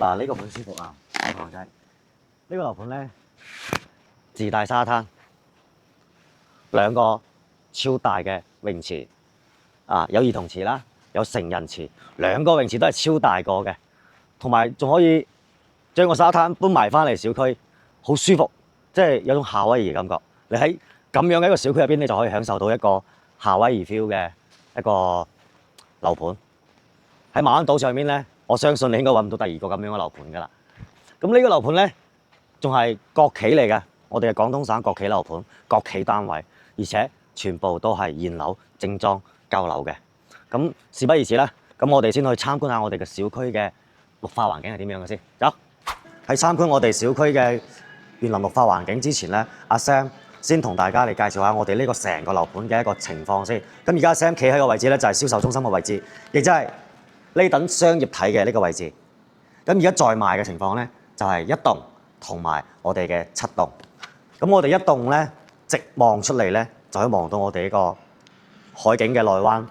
嗱，呢個好舒服啊，朋友仔。呢個樓盤咧，自帶沙灘，兩個超大嘅泳池，有兒童池啦，有成人池，兩個泳池都係超大個嘅，同埋仲可以將個沙灘搬埋翻嚟小區，好舒服，即係有種夏威夷嘅感覺。你喺咁樣嘅一個小區入邊，你就可以享受到一個夏威夷 feel 嘅一個樓盤。喺馬鞍島上面咧，我相信你應該揾唔到第二個咁樣嘅樓盤㗎啦。咁呢個樓盤咧，仲係國企嚟嘅，我哋係廣東省國企樓盤，國企單位，而且全部都係現樓精裝舊樓嘅。咁事不宜遲啦，咁我哋先去參觀下我哋嘅小區嘅綠化環境係點樣嘅先。走！喺參觀我哋小區嘅園林綠化環境之前咧，阿 Sam 先同大家嚟介紹下我哋呢個成個樓盤嘅一個情況先。咁而家 Sam 企喺個位置咧，就係銷售中心嘅位置，亦即係呢等商業體嘅呢個位置。咁而家在賣嘅情況咧，就係一棟同埋我哋嘅7棟。咁我哋一棟咧，直望出嚟咧，就可以望到我哋呢個海景嘅內灣，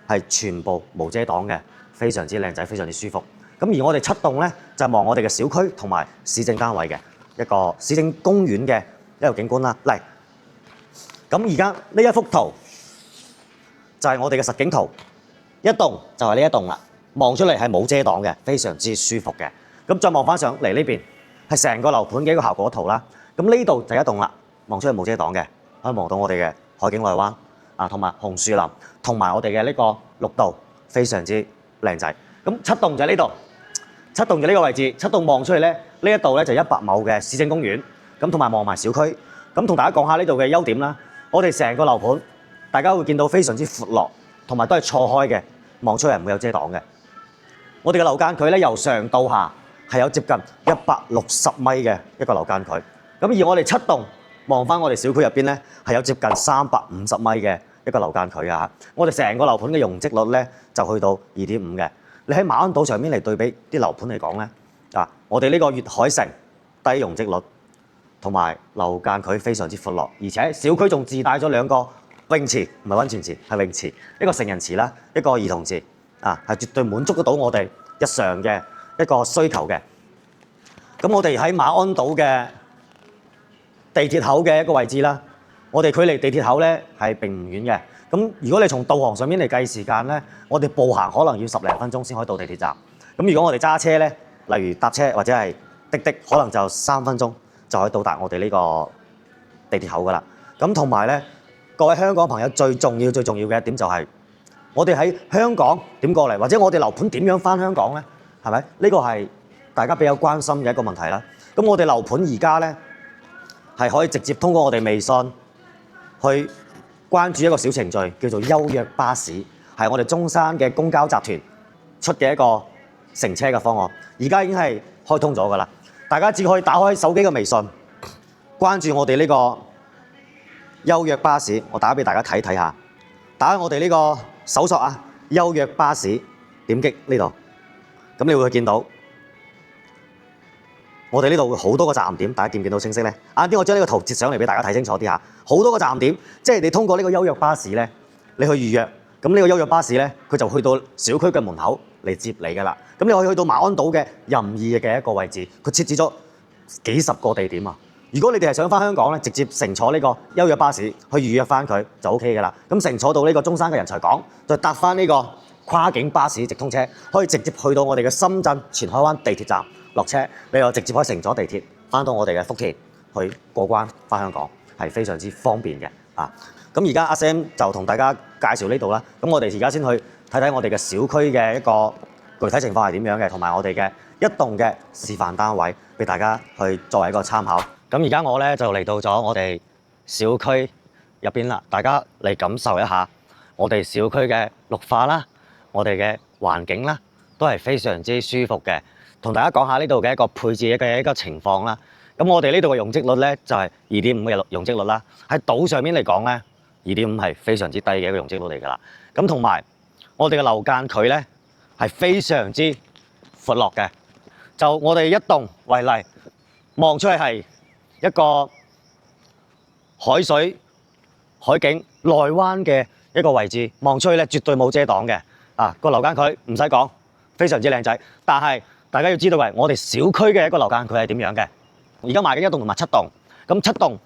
係全部無遮擋嘅，非常之靚仔，非常之舒服。咁而我哋7棟咧，就係望我哋嘅小區同埋市政單位嘅一個市政公園嘅一個景觀啦。嚟，咁而家呢一幅圖就係我哋嘅實景圖，一棟就係呢一棟啦。望出嚟係冇遮擋嘅，非常之舒服嘅。咁再望翻上嚟呢邊，係成個樓盤嘅一個效果圖啦。咁呢度就一棟啦，望出嚟冇遮擋嘅，可以望到我哋嘅海景內灣同埋紅樹林，同埋我哋嘅呢個綠道，非常之靚仔。咁7棟就喺呢度，7棟就呢個位置，7棟望出嚟咧，呢一度咧就100畝嘅市政公園，咁同埋望埋小區。咁同大家講下呢度嘅優點啦。我哋成個樓盤，大家會見到非常之闊落，同埋都係錯開嘅，望出嚟唔會有遮擋嘅。我哋嘅樓間距咧由上到下係有接近160米嘅一個樓間距，咁而我哋7棟望翻我哋小區入邊咧係有接近350米嘅一個樓間距啊！我哋成個樓盤嘅容積率咧就去到2.5嘅。你喺馬鞍島上面嚟對比啲樓盤嚟講咧，我哋呢個粵海城低容積率，同埋樓間距非常之闊落，而且小區仲自帶咗2個泳池，唔係溫泉池，係泳池，一個成人池啦，一個兒童池。係絕對滿足得到我哋日常嘅一個需求嘅。咁我哋喺馬鞍島嘅地鐵口嘅一個位置啦，我哋距離地鐵口咧係並唔遠嘅。咁如果你從導航上面嚟計時間咧，我哋步行可能要10零分鐘先可以到地鐵站。咁如果我哋揸車咧，例如搭車或者係滴滴，可能就3分鐘就可以到達我哋呢個地鐵口噶啦。咁同埋咧，各位香港朋友最重要嘅一點就係，我哋喺香港點過嚟，或者我哋樓盤點樣返香港呢？係咪？呢個係大家比較關心嘅一個問題啦。咁我哋樓盤而家呢，係可以直接通過我哋微信去關注一個小程序，叫做優約巴士，係我哋中山嘅公交集團出嘅一個乘車嘅方案。而家已經係開通咗㗎啦，大家只可以打開手機嘅微信，關注我哋呢個優約巴士。我打俾大家睇睇下，打開我哋呢個搜索優約巴士，點擊呢度，咁你會見到我哋呢度會好多個站點，大家見唔見到清晰呢？晏啲我將呢個圖截上嚟俾大家睇清楚啲嚇，好多個站點，即係你通過呢個優約巴士呢，你去預約，咁呢個優約巴士呢，佢就去到小區嘅門口嚟接你㗎啦。咁你可以去到馬鞍島嘅任意嘅一個位置，佢設置咗幾十個地點啊！如果你哋係想返香港咧，直接乘坐呢個優約巴士去預約返佢就 OK 㗎啦。咁乘坐到呢個中山嘅人才港，再搭返呢個跨境巴士直通車，可以直接去到我哋嘅深圳前海灣地鐵站落車，你又直接可以乘坐地鐵返到我哋嘅福田去過關返香港，係非常之方便嘅啊！咁而家阿 Sam 就同大家介紹呢度啦。咁我哋而家先去睇睇我哋嘅小區嘅一個具體情況係點樣嘅，同埋我哋嘅一棟嘅示範單位俾大家去作為一個參考。咁而家我咧就嚟到咗我哋小區入邊啦，大家嚟感受一下我哋小區嘅綠化啦，我哋嘅環境啦，都係非常之舒服嘅。同大家講下呢度嘅一個配置嘅一個情況啦。咁我哋呢度嘅容積率咧就係2.5嘅容積率啦。喺島上面嚟講咧，2.5係非常之低嘅一個容積率嚟㗎啦。咁同埋我哋嘅樓間距咧係非常之闊落嘅。就我哋一棟為例，望出去係一個海水、海景、內灣嘅一個位置，望出去咧絕對冇遮擋嘅。個樓間距唔使講，非常之靚仔。但係大家要知道嘅，我哋小區嘅一個樓間距係點樣嘅？而家賣緊1棟同埋7棟，咁7棟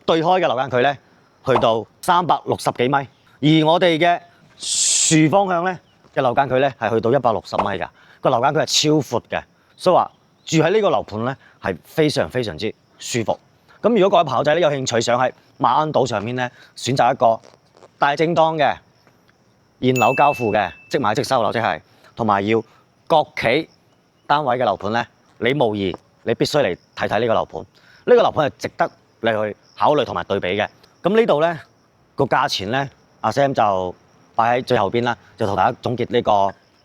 對開嘅樓間距咧，去到360幾米，而我哋嘅樹方向咧嘅樓間距咧係去到160米㗎，個樓間距係超闊嘅，所以話住喺呢個樓盤咧係非常非常之舒服。咁如果各位朋友仔咧有興趣想喺馬鞍島上面咧選擇一個大正當嘅現樓交付嘅即買即收樓，即係同埋要國企單位嘅樓盤咧，你無疑你必須嚟睇睇呢個樓盤。呢個樓盤係值得你去考慮同埋對比嘅。咁呢度咧個價錢咧，阿 Sam 就擺喺最後邊啦，就同大家總結呢個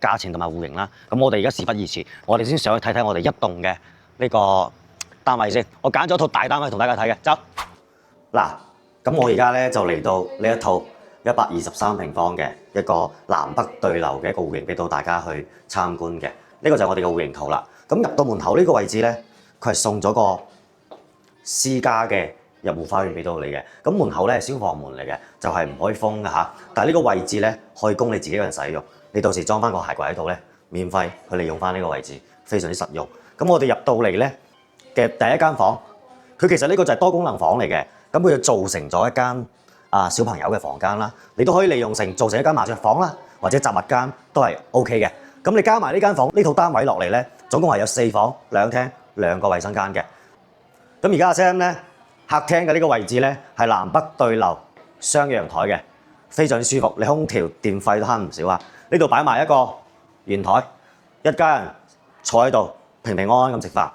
價錢同埋戶型啦。咁我哋而家事不宜遲，我哋先上去睇睇我哋一棟嘅呢個單位先。我揀咗套大單位同大家睇嘅，走。嗱，咁我而家咧就嚟到呢一套123平方嘅一個南北對流嘅一個戶型俾到大家去參觀嘅。呢個就係我哋嘅戶型圖啦。咁入到門口呢個位置咧，佢係送咗個私家嘅入戶花園俾到你嘅。咁門口咧係消防門嚟嘅，就係唔可以封嘅嚇。但係呢個位置咧可以供你自己一個人使用。你到時裝翻個鞋櫃喺度咧，免費去利用翻呢個位置，非常之實用。咁我哋入到嚟咧嘅第一間房，佢其實呢個就係多功能房嚟嘅。咁佢就做成咗一間小朋友嘅房間啦。你都可以利用做成一間麻雀房啦，或者雜物間都係 OK 嘅。咁你加埋呢間房呢套單位落嚟咧，總共係有4房2廳2個衞生間嘅。咁而家阿 Sam 咧客廳嘅呢個位置咧係南北對流雙陽台嘅，非常之舒服。你空調電費都慳唔少啊！呢度擺埋一個圓台，一家人坐喺度平平安安咁食飯，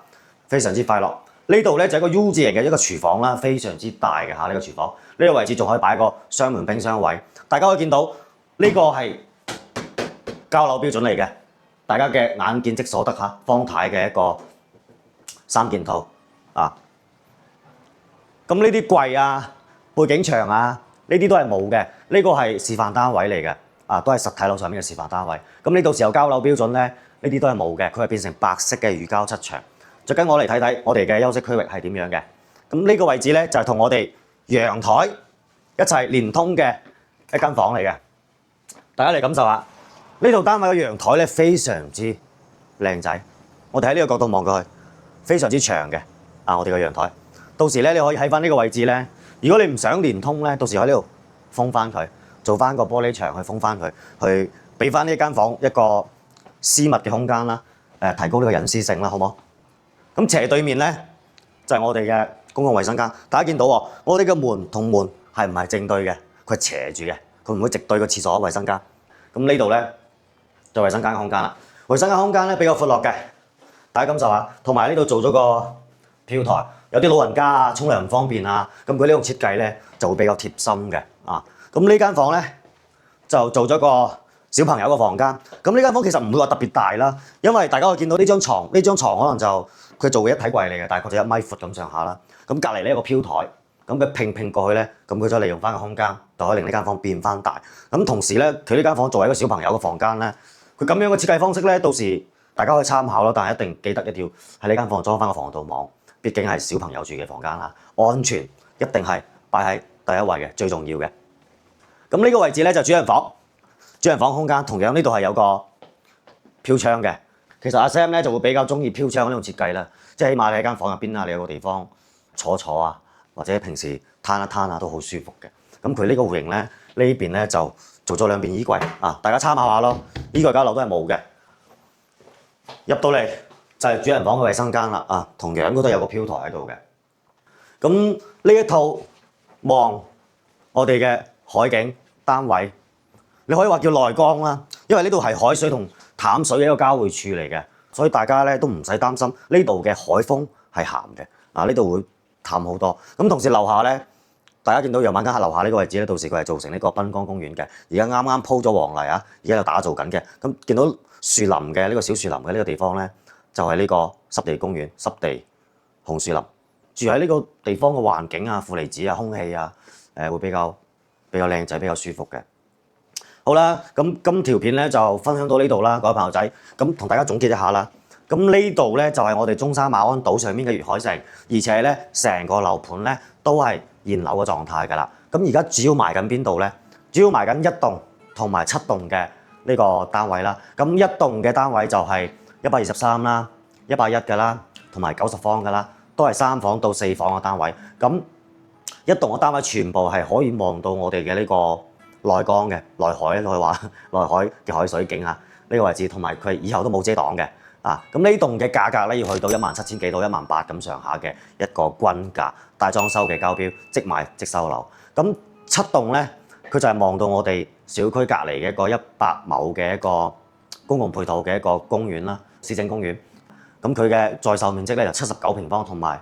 非常之快樂。呢度咧就係一個 U 字形嘅一個廚房啦，非常之大嘅嚇呢個廚房。呢個位置仲可以擺個雙門冰箱位，大家可以見到呢個係交樓標準嚟嘅。大家嘅眼見即所得嚇，方太嘅一個3件套啊。咁呢啲櫃啊、背景牆啊，呢啲都係冇嘅。呢個係示範單位嚟嘅，啊都係實體樓上面嘅示範單位。咁你到時候交樓標準咧，呢啲都係冇嘅，佢係變成白色嘅乳膠漆牆。再跟我嚟睇睇我哋嘅休息區域係點樣嘅。咁呢個位置咧就係同我哋陽台一齊連通嘅一間房嚟嘅。大家嚟感受下。呢套單位嘅陽台咧非常之靚仔，我哋喺呢個角度望過去，非常之長嘅我哋嘅陽台。到時咧你可以喺翻呢個位置咧，如果你唔想連通咧，到時喺呢度封翻佢，做翻個玻璃牆去封翻佢，去俾翻呢間房一個私密嘅空間啦，提高呢個隱私性啦，好唔好？咁斜對面咧就係我哋嘅公共衞生間。大家見到喎，我哋嘅門同門係唔係正對嘅？佢係斜住嘅，佢唔會直對個廁所衞生間。咁呢度咧就衞生間嘅空間啦。衞生間空間咧比較闊落嘅，大家感受下。同埋呢度做咗個飄台，有啲老人家啊沖涼唔方便啊，咁佢呢種設計咧就會比較貼心嘅啊。咁呢間房咧就做咗個小朋友嘅房間。咁呢間房其實唔會話特別大啦，因為大家可以見到呢張床可能就佢做嘅一體櫃嚟嘅，大概就1米闊咁上下啦。咁隔離呢一個飄台，咁佢拼過去咧，咁佢再利用翻個空間，就可以令呢間房變翻大。咁同時咧，佢呢間房作為一個小朋友嘅房間咧，佢咁樣嘅設計方式咧，到時大家可以參考咯。但係一定記得一定要喺呢間房裝翻個防盜網，畢竟係小朋友住嘅房間啦，安全一定係擺喺第一位嘅，最重要嘅。咁呢個位置咧就主人房，主人房空間同樣呢度係有個飄窗嘅。其實阿 Sam 咧就會比較中意飄窗呢種設計啦，即係起碼你喺間房入邊啊，你有個地方坐啊，或者平時攤一攤啊都好舒服嘅。咁佢呢個戶型咧，呢邊咧就做咗2邊衣櫃啊，大家參考下咯。衣櫃交樓都係冇嘅。入到嚟就係主人房嘅衞生間啦啊，同樣都有個飄台喺度嘅。咁呢一套望我哋嘅海景單位，你可以話叫內江啦，因為呢度係海水同淡水嘅一個交匯處嚟嘅，所以大家咧都唔使擔心呢度嘅海風係鹹嘅啊，呢度會淡好多。咁同時樓下咧，大家見到楊萬家樓下呢個位置咧，到時佢係做成呢個濱江公園嘅，而家啱啱鋪咗黃泥啊，而家又打造緊嘅。咁見到樹林嘅呢個小樹林嘅呢個地方咧，就係呢個濕地公園、濕地紅樹林。住喺呢個地方嘅環境啊、負離子啊、空氣啊，會比較靚仔、比較舒服嘅。好啦，咁今條片咧就分享到呢度啦，各位朋友仔。咁同大家總結一下啦。咁呢度咧就係我哋中山馬鞍島上面嘅粵海城，而且咧成個樓盤咧都係現樓嘅狀態㗎啦。咁而家主要賣緊邊度咧？主要賣緊1棟同埋7棟嘅呢個單位啦。咁1棟嘅單位就係123啦， 110嘅啦，同埋90方嘅啦，都係3房到4房嘅單位。咁一棟嘅單位全部係可以望到我哋嘅呢個內江嘅內海，可以話內海嘅海水景啊，呢個位置，同埋佢以後都冇遮擋嘅。咁呢棟嘅價格咧要去到17000幾到18000咁上下嘅一個均價，大裝修嘅交標，即買即收樓。咁7棟咧，佢就係望到我哋小區隔離嘅一個100畝嘅一個公共配套嘅一個公園啦，市政公園。咁佢嘅在售面積咧就79平方同埋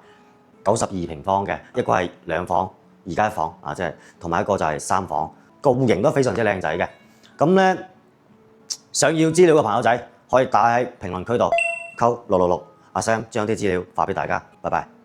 92平方嘅，一個係2房2間房啊，即係同埋一個就係3房，個戶型都非常之靚仔嘅。咁咧想要資料嘅朋友仔可以打喺評論區度，扣666，阿 Sam 將啲資料發俾大家，拜拜。